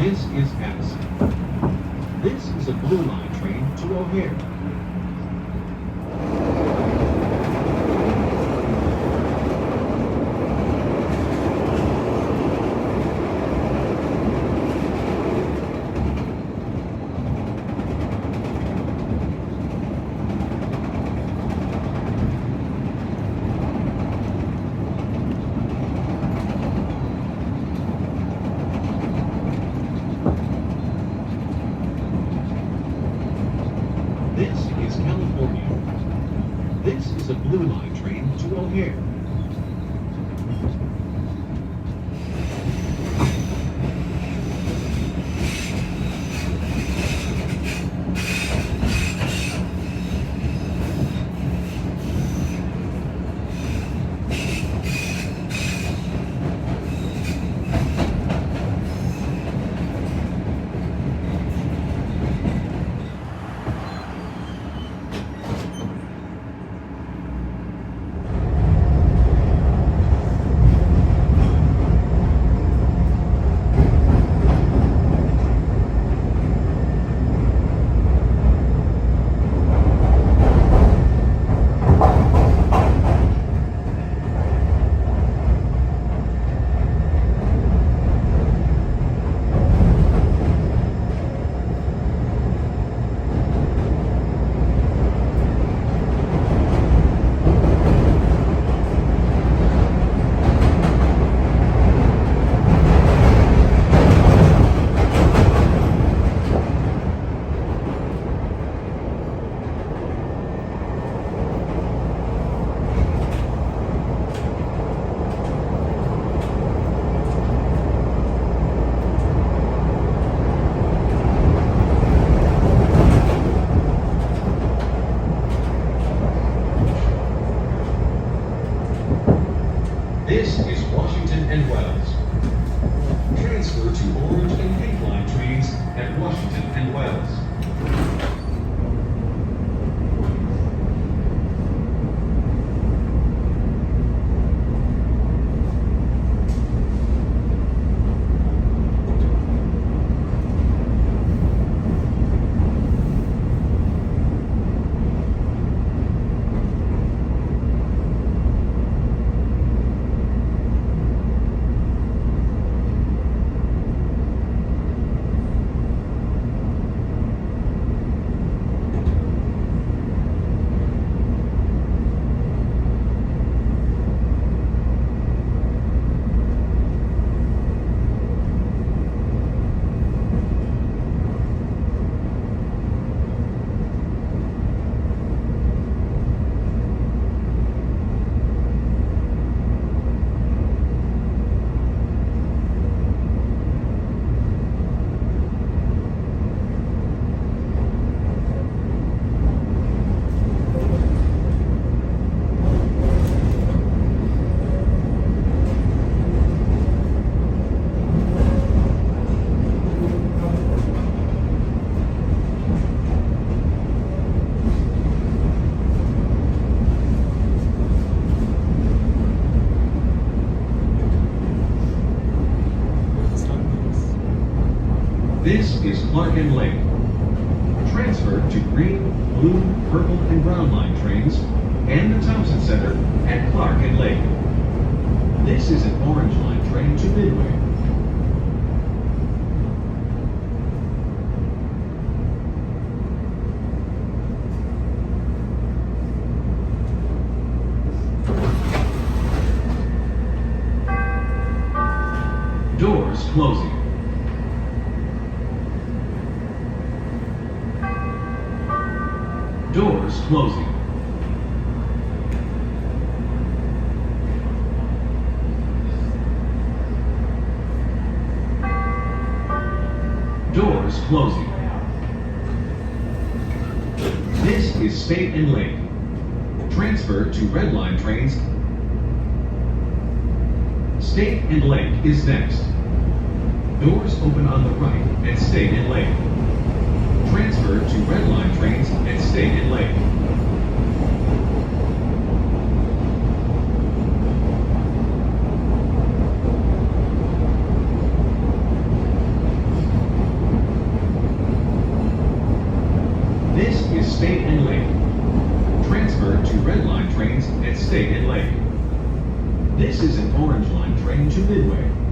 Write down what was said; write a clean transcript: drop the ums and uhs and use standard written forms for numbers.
This is Addison. This is a Blue Line train to O'Hare. This is California. This is a Blue Line train to O'Hare. This is Washington and Wells. Transfer to Orange and Pink Line trains at Washington and Wells. This is Clark and Lake. Transfer to green, blue, purple, and brown line trains and the Thompson Center at Clark and Lake. This is an Orange Line train to Midway. Doors closing. Doors closing. Doors closing. This is State and Lake. Transfer to Red Line trains. State and Lake is next. Doors open on the right at State and Lake. Transfer to Red Line trains at State and Lake. State and Lake. This is an Orange Line train to Midway.